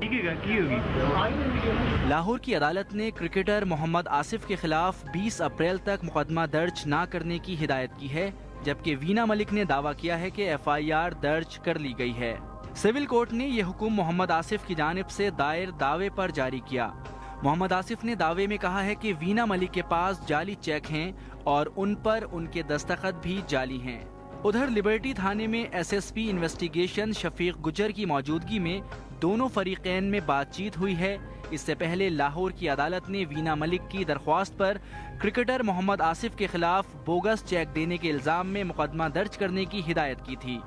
की होगी। लाहौर की अदालत ने क्रिकेटर मोहम्मद आसिफ के खिलाफ 20 अप्रैल तक मुकदमा दर्ज न करने की हिदायत की है, जबकि वीना मलिक ने दावा किया है कि FIR दर्ज कर ली गई है। सिविल कोर्ट ने यह हुक्म मोहम्मद आसिफ की जानिब से दायर दावे पर जारी किया। मोहम्मद आसिफ ने दावे में कहा है कि वीना मलिक के पास जाली चेक हैं और उन पर उनके दस्तखत भी जाली हैं। उधर लिबर्टी थाने में SSP इन्वेस्टिगेशन शफीक गुजर की मौजूदगी में दोनों फरीकैन में बातचीत हुई है। इससे पहले लाहौर की अदालत ने वीना मलिक की दरख्वास्त पर क्रिकेटर मोहम्मद आसिफ के खिलाफ बोगस चेक देने के इल्जाम में मुकदमा दर्ज करने की हिदायत की थी।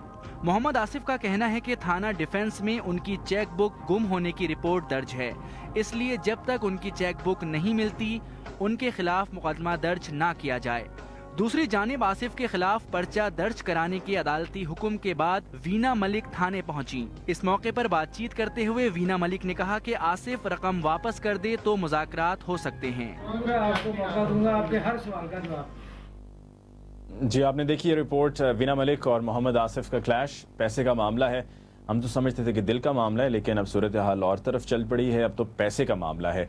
मोहम्मद आसिफ का कहना है कि थाना डिफेंस में उनकी चेक बुक गुम होने की रिपोर्ट दर्ज है, इसलिए जब तक उनकी चेक बुक नहीं मिलती उनके खिलाफ मुकदमा दर्ज ना किया जाए। दूसरी जानिब आसिफ के खिलाफ पर्चा दर्ज कराने के अदालती हुक्म के बाद वीना मलिक थाने पहुंची। इस मौके पर बातचीत करते हुए वीना मलिक ने कहा कि आसिफ रकम वापस कर दे तो मुज़ाकरात हो सकते हैं। आपको मौका दूंगा आपके हर सवाल का जवाब। जी, आपने देखी ये रिपोर्ट, वीना मलिक और मोहम्मद आसिफ का क्लैश, पैसे का मामला है। हम तो समझते थे कि दिल का मामला है, लेकिन अब सूरत हाल और तरफ चल पड़ी है, अब तो पैसे का मामला है।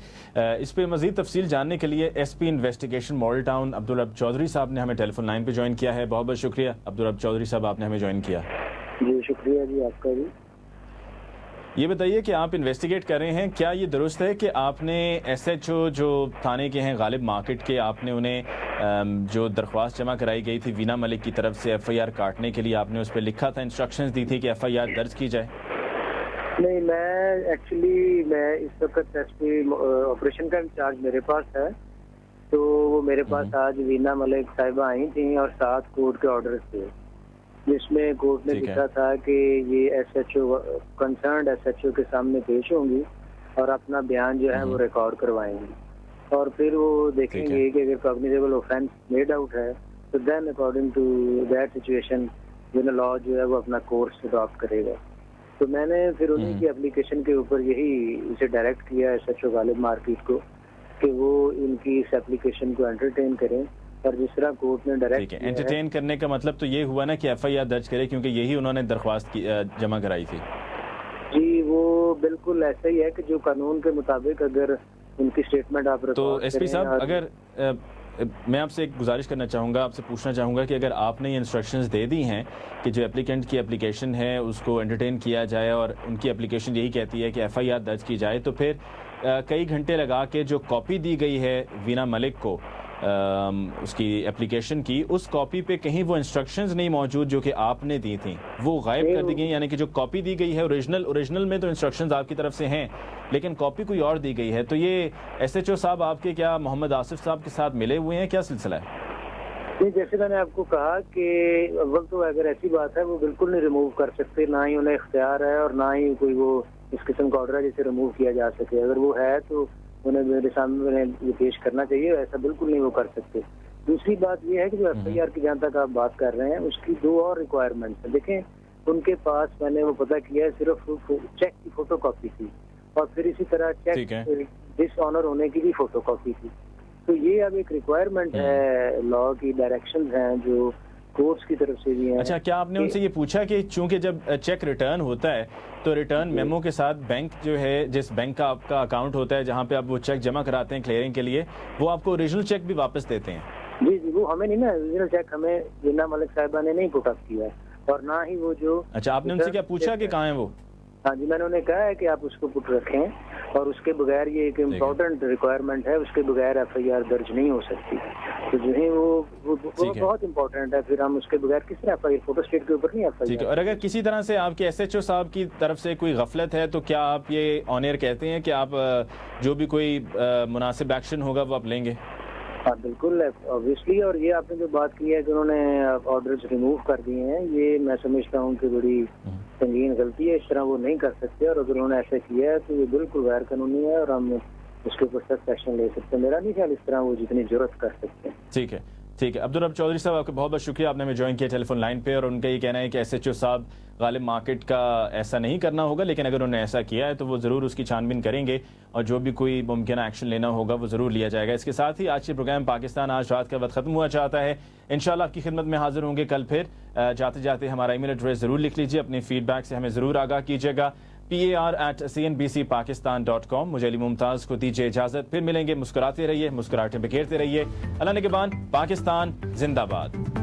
इस पे मज़ीद तफसील जानने के लिए SP investigation model town Abdul रब चौधरी साहब ने हमें टेलीफोन लाइन पे ज्वाइन किया है। बहुत बहुत शुक्रिया अब्दुल रब चौधरी साहब, आपने हमें ज्वाइन किया। जी शुक्रिया जी आपका भी। ये बताइए कि आप इन्वेस्टिगेट कर रहे हैं, क्या ये दुरुस्त है कि आपने SHO जो थाने के हैं गालिब मार्केट के, आपने उन्हें जो दरख्वास्त जमा कराई गई थी वीना मलिक की तरफ से FIR काटने के लिए, आपने उस पर लिखा था, इंस्ट्रक्शंस दी थी कि FIR दर्ज की जाए? नहीं, मैं इस वक्त SP ऑपरेशन का इंचार्ज मेरे पास है, तो वो मेरे पास आज वीना मलिक साहिबा आई थी और 7 कोर्ट के ऑर्डर थे, जिसमें कोर्ट ने लिखा था कि ये SHO कंसर्न्ड SHO के सामने पेश होंगी और अपना बयान जो है वो रिकॉर्ड करवाएंगी और फिर वो देखेंगे कि अगर कॉग्निजेबल ऑफेंस मेड आउट है तो then according to that situation law जो है वो अपना कोर्स अडॉप्ट करेगा। तो मैंने फिर उन्हीं की एप्लीकेशन के ऊपर यही इसे डायरेक्ट किया SHO गालिब मार्केट को कि वो इनकी इस एप्लीकेशन को एंटरटेन करें, और जिस तरह कोर्ट ने डायरेक्ट एंटरटेन करने का मतलब तो ये हुआ ना कि FIR दर्ज करे, क्योंकि यही उन्होंने दरख्वास्त जमा कराई थी। जी वो बिल्कुल ऐसा ही है कि जो कानून के मुताबिक अगर उनकी स्टेटमेंट आप तो SP साहब, अगर मैं आपसे एक गुजारिश करना चाहूँगा, आपसे पूछना चाहूँगा कि अगर आपने ये इंस्ट्रक्शंस दे दी हैं कि जो एप्लीकेंट की एप्लीकेशन है उसको एंटरटेन किया जाए और उनकी एप्लीकेशन यही कहती है कि FIR दर्ज की जाए, तो फिर कई घंटे लगा के जो कॉपी दी गई है वीना मलिक को उसकी एप्लीकेशन की, उस कॉपी पे कहीं वो इंस्ट्रक्शंस नहीं मौजूद जो कि आपने दी थी, वो गायब कर दी गई। यानी कि जो कॉपी दी गई है ओरिजिनल में तो इंस्ट्रक्शंस आपकी तरफ से हैं, लेकिन कॉपी कोई और दी गई है। तो ये SHO साहब आपके क्या मोहम्मद आसिफ साहब के साथ मिले हुए हैं, क्या सिलसिला है? नहीं, जैसे मैंने आपको कहा कि अव्वल तो अगर ऐसी बात है वो बिल्कुल नहीं रिमूव कर सकते, ना ही उन्हें इख्तियार है और ना ही कोई वो इस किस्म का ऑर्डर है जिसे रिमूव किया जा सके। अगर वो है तो उन्हें मेरे सामने ये पेश करना चाहिए, ऐसा बिल्कुल नहीं वो कर सकते। दूसरी बात ये है कि जो FIR की जहाँ तक आप बात कर रहे हैं उसकी 2 और रिक्वायरमेंट्स है। देखें उनके पास मैंने वो पता किया है सिर्फ चेक की फोटोकॉपी थी और फिर इसी तरह चेक डिसऑनर होने की भी फोटोकॉपी थी। तो ये अब एक रिक्वायरमेंट है, लॉ की डायरेक्शंस हैं जो कोर्ट्स की तरफ से भी हैं। अच्छा, क्या आपने उनसे ये पूछा कि चूंकि जब चेक रिटर्न होता है तो रिटर्न मेमो के साथ बैंक जो है, जिस बैंक का आपका अकाउंट होता है जहाँ पे आप वो चेक जमा कराते हैं क्लियरिंग के लिए, वो आपको ओरिजिनल चेक भी वापस देते हैं? जी जी, वो हमें नहीं ना, ओरिजिनल चेक हमें वीना मलिक साहिबा ने नहीं पुट अप किया है और ना ही वो जो। अच्छा, आपने उनसे क्या पूछा कि कहाँ है वो? हाँ जी, मैंने उन्हें कहा है कि आप उसको पुट रखें और उसके बगैर ये एक इम्पोर्टेंट रिक्वायरमेंट है, उसके बगैर FIR दर्ज नहीं हो सकती। तो जो है वो बहुत इम्पोर्टेंट है, फिर हम उसके बगैर किस तरह FIR फोटो स्टेट के ऊपर नहीं FIR। ठीक है, और अगर किसी तरह से आपके SHO साहब की तरफ से कोई गफलत है तो क्या आप ये ऑन एयर कहते हैं कि आप जो भी कोई मुनासिब एक्शन होगा वो आप लेंगे? हाँ बिल्कुल, ऑब्वियसली। और ये आपने जो बात की है कि उन्होंने ऑर्डर्स रिमूव कर दिए हैं, ये मैं समझता हूँ कि बड़ी संगीन गलती है, इस तरह वो नहीं कर सकते और अगर उन्होंने ऐसा किया है तो ये बिल्कुल गैर कानूनी है और हम उसके ऊपर सख्त एक्शन ले सकते हैं। मेरा नहीं ख्याल इस तरह वो जितनी जरूरत कर सकते हैं। ठीक है, ठीक है। अब्दुल रब चौधरी साहब, आपका बहुत बहुत शुक्रिया, आपने हमें ज्वाइन किया टेलीफोन लाइन पे। और उनका ये कहना है कि SHO साहब गालिब मार्केट का ऐसा नहीं करना होगा, लेकिन अगर उन्होंने ऐसा किया है तो वो ज़रूर उसकी छानबीन करेंगे और जो भी कोई मुमकिन एक्शन लेना होगा वो ज़रूर लिया जाएगा। इसके साथ ही आज के प्रोग्राम पाकिस्तान आज रात का वक्त ख़त्म हुआ चाहता है। इंशाल्लाह आपकी खिदमत में हाजिर होंगे कल फिर। जाते जाते हमारा ईमेल एड्रेस ज़रूर लिख लीजिए, अपने फीडबैक से हमें ज़रूर आगाह कीजिएगा। par@cnbcpakistan.com। मुझे अली मुमताज को दीजिए इजाजत, फिर मिलेंगे। मुस्कुराते रहिए, मुस्कुराहटें बिखेरते रहिए। अल्लाह निगहबान। पाकिस्तान जिंदाबाद।